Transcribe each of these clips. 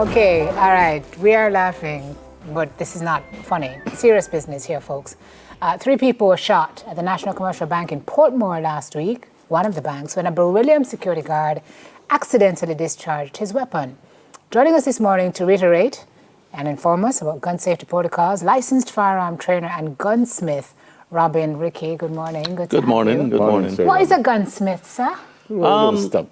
Okay, all right. We are laughing, but this is not funny. Serious business here, folks. 3 people were shot at the National Commercial Bank in Portmore last week, one of the banks, when a Beryllium security guard accidentally discharged his weapon. Joining us this morning to reiterate and inform us about gun safety protocols, licensed firearm trainer and gunsmith Robin Rickhi. Good morning. Good morning. Good morning. What is a gunsmith, sir? Stop.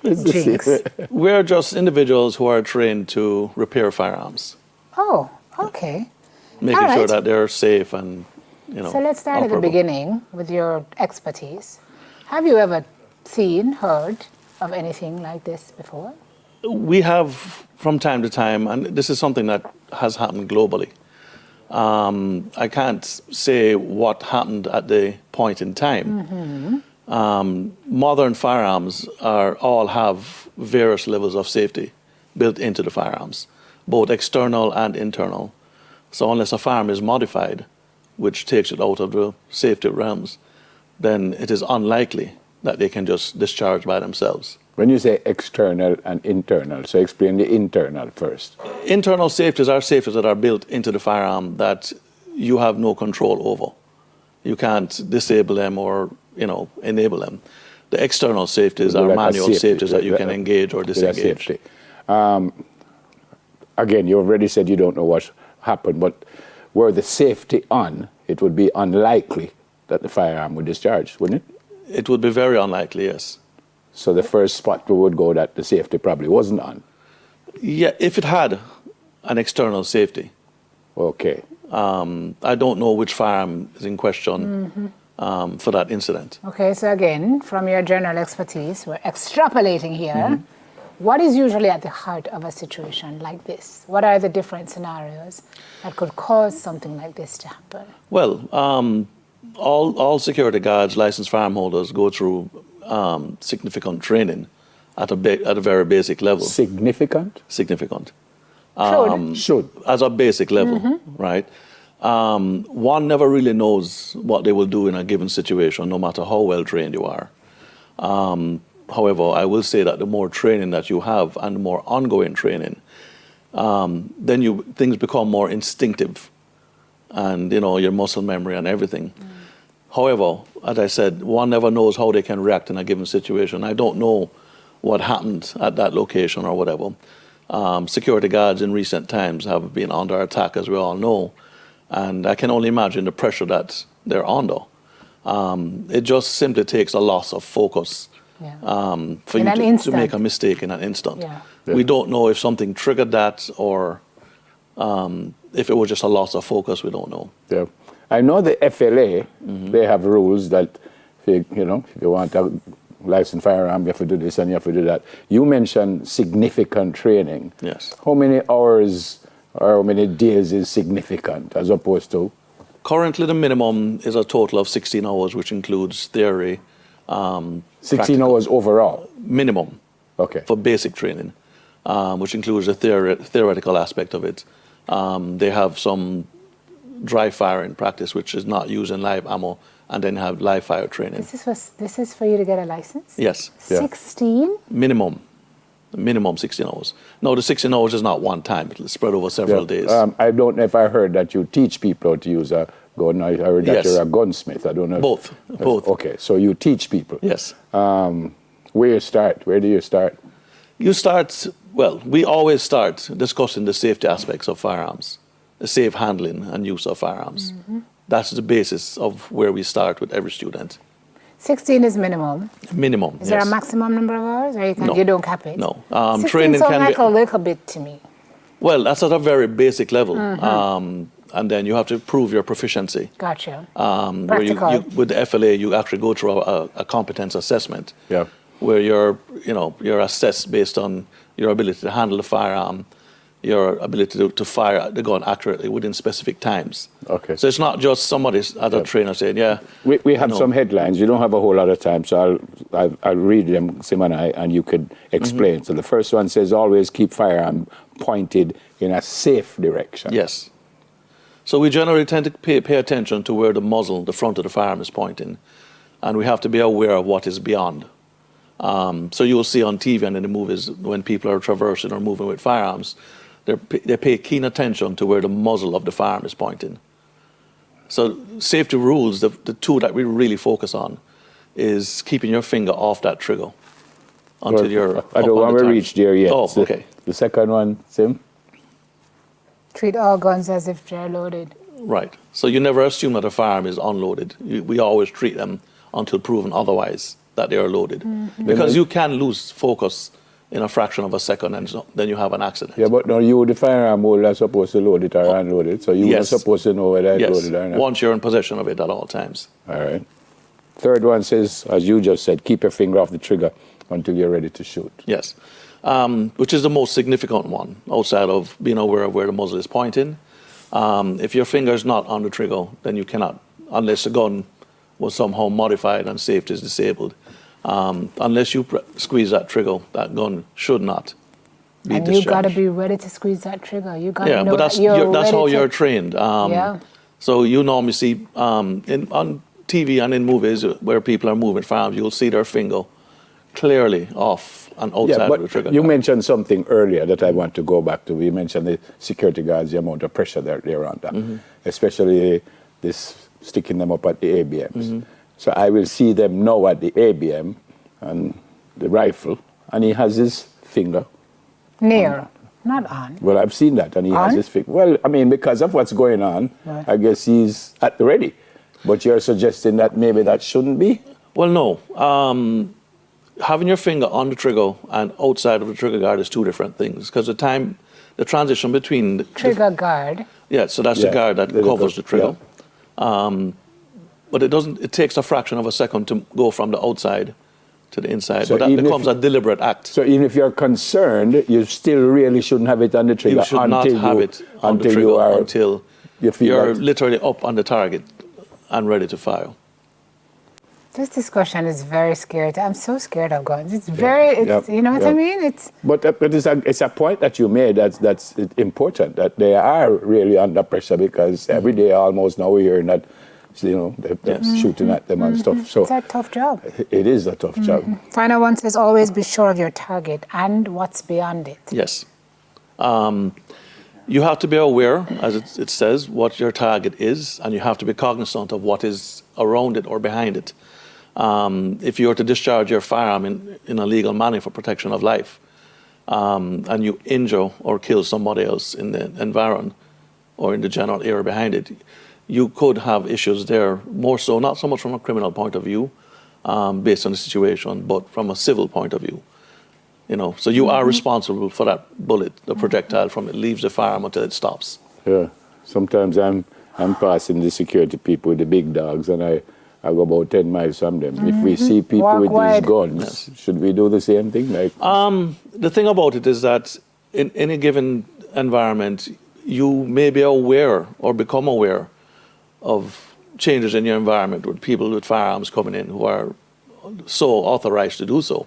Jinx. We're just individuals who are trained to repair firearms, Oh, okay. making All right. sure that they're safe and, So let's start at the operable. beginning with your expertise. Have you ever seen, heard of anything like this before? We have, from time to time, and this is something that has happened globally. I can't say what happened at the point in time. Modern firearms all have various levels of safety built into the firearms, both external and internal. So unless a firearm is modified, which takes it out of the safety realms, then it is unlikely that they can just discharge by themselves. When you say external and internal, so explain the internal first. Internal safeties are safeties that are built into the firearm that you have no control over. You can't disable them or enable them. The external safeties are Like a manual safety, safeties that you can engage or That's disengage. safety. Again, you already said you don't know what happened, but were the safety on, it would be unlikely that the firearm would discharge, wouldn't it? It would be very unlikely, yes. So the first spot we would go that the safety probably wasn't on. Yeah, if it had an external safety. Okay. I don't know which firearm is in question for that incident. Okay, so again, from your general expertise, we're extrapolating here. What is usually at the heart of a situation like this? What are the different scenarios that could cause something like this to happen? Well, all security guards, licensed firearm holders go through significant training at a very basic level. Significant? Significant. Should. As a basic level, right? One never really knows what they will do in a given situation, no matter how well trained you are. However, I will say that the more training that you have and the more ongoing training, then things become more instinctive, and your muscle memory and everything. However, as I said, one never knows how they can react in a given situation. I don't know what happened at that location or whatever. Security guards in recent times have been under attack, as we all know, and I can only imagine the pressure that they're under. It just simply takes a loss of focus for In you an to make a mistake in an instant. Yeah. We don't know if something triggered that or if it was just a loss of focus. We don't know. Yeah. I know the FLA, they have rules that, if you want a licensed firearm, you have to do this and you have to do that. You mentioned significant training. Yes. How many hours or how many days is significant as opposed to? Currently, the minimum is a total of 16 hours, which includes theory. 16 practical. hours overall? Minimum. Okay. For basic training, which includes the theoretical aspect of it. They have some dry firing practice, which is not using live ammo, and then have live fire training. This is for you to get a license? Yes. Yeah. 16? Minimum 16 hours. No, the 16 hours is not one time. It'll spread over several days. I don't know if I heard that you teach people how to use a gun. I heard that Yes. you're a gunsmith. I don't know. Both. Okay, so you teach people. Yes. Where you start? Where do you start? We always start discussing the safety aspects of firearms, the safe handling and use of firearms. That's the basis of where we start with every student. 16 is minimum. Minimum. Is there a maximum number of hours, or No. you don't cap it? No. 16 Training sounds can like be. a little bit to me. Well, that's at a very basic level. And then you have to prove your proficiency. Gotcha. Where Practical. with the FLA, you actually go through a competence assessment. Yeah. Where you're assessed based on your ability to handle the firearm, your ability to fire the gun accurately within specific times. Okay. So it's not just somebody at a trainer saying, yeah. We have some headlines. You don't have a whole lot of time, so I'll read them, Simon, and you could explain. So the first one says, always keep firearm pointed in a safe direction. Yes. So we generally tend to pay attention to where the muzzle, the front of the firearm is pointing. And we have to be aware of what is beyond. So you will see on TV and in the movies when people are traversing or moving with firearms, they pay keen attention to where the muzzle of the firearm is pointing. So safety rules, the two that we really focus on is keeping your finger off that trigger until you're I don't want to reach there yet. Oh, okay. The second one, Sim? Treat all guns as if they're loaded. Right. So you never assume that a firearm is unloaded. We always treat them until proven otherwise that they are loaded. Because you can lose focus in a fraction of a second and then you have an accident. Yeah, but now you, the firearm holder, are supposed to load it or unload it. So you are supposed to know whether it's loaded or not. Once you're in possession of it at all times. All right. Third one says, as you just said, keep your finger off the trigger until you're ready to shoot. Yes. Which is the most significant one outside of being aware of where the muzzle is pointing. If your finger is not on the trigger, then you cannot, unless the gun was somehow modified and safety is disabled. Unless you squeeze that trigger, that gun should not be discharged. And you got to be ready to squeeze that trigger. You got to know but that's how you're trained. So you normally see on TV and in movies where people are moving firearms, you'll see their finger clearly off and outside of the trigger. You mentioned something earlier that I want to go back to. You mentioned the security guards, the amount of pressure that they're under, especially this sticking them up at the ABMs. So I will see them now at the ABM and the rifle, and he has his finger near, not on. Well, I've seen that, and he has his finger. Well, I mean, because of what's going on, I guess he's at the ready. But you're suggesting that maybe that shouldn't be? Well, no. Having your finger on the trigger and outside of the trigger guard is two different things. Because the transition between the trigger guard. Yeah, so that's the guard that covers the trigger. But it takes a fraction of a second to go from the outside to the inside. So but that becomes a deliberate act. So even if you're concerned, you still really shouldn't have it on the trigger. You should not have it on the trigger until you're literally up on the target and ready to fire. This discussion is very scary. I'm so scared of guns. It's very, you know what I mean? But it's a point that you made that's important, that they are really under pressure because every day almost now we're hearing that, you know, they're shooting at them and stuff. So it's a tough job. It is a tough job. Final one says, always be sure of your target and what's beyond it. Yes. You have to be aware, as it says, what your target is, and you have to be cognizant of what is around it or behind it. If you were to discharge your firearm in a legal manner for protection of life, and you injure or kill somebody else in the environment or in the general area behind it, you could have issues there, more so, not so much from a criminal point of view, based on the situation, but from a civil point of view. You know, so you are responsible for that bullet, the projectile, from it leaves the firearm until it stops. Yeah. Sometimes I'm passing the security people with the big dogs, and I go about 10 miles from them. If we see people with these guns, should we do the same thing? Like the thing about it is that in any given environment, you may be aware or become aware of changes in your environment with people with firearms coming in who are so authorized to do so.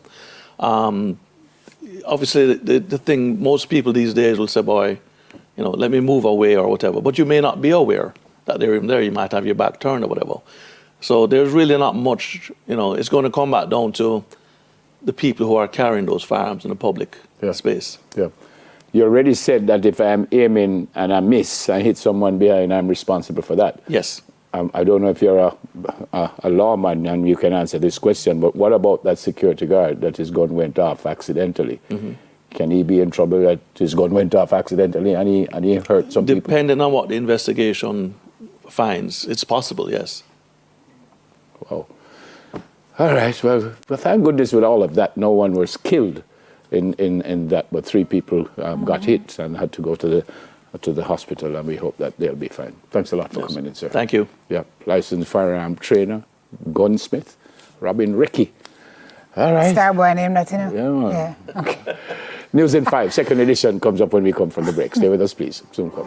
Obviously, the thing, most people these days will say, boy, you know, let me move away or whatever. But you may not be aware that they're even there. You might have your back turned or whatever. So there's really not much, you know, it's going to come back down to the people who are carrying those firearms in the public space. Yeah. You already said that if I'm aiming and I miss and hit someone behind, I'm responsible for that. Yes. I don't know if you're a lawman and you can answer this question, but what about that security guard that his gun went off accidentally? Can he be in trouble that his gun went off accidentally and he hurt some people? Depending on what the investigation finds, it's possible, yes. Wow. All right. Well, thank goodness with all of that, no one was killed in that, but 3 people got hit and had to go to the hospital, and we hope that they'll be fine. Thanks a lot for coming in, sir. Thank you. Yeah. Licensed firearm trainer, gunsmith, Robin Rickhi. All right. Star boy name, not you know? Yeah. Okay. News in 5, second edition comes up when we come from the break. Stay with us, please. Soon come.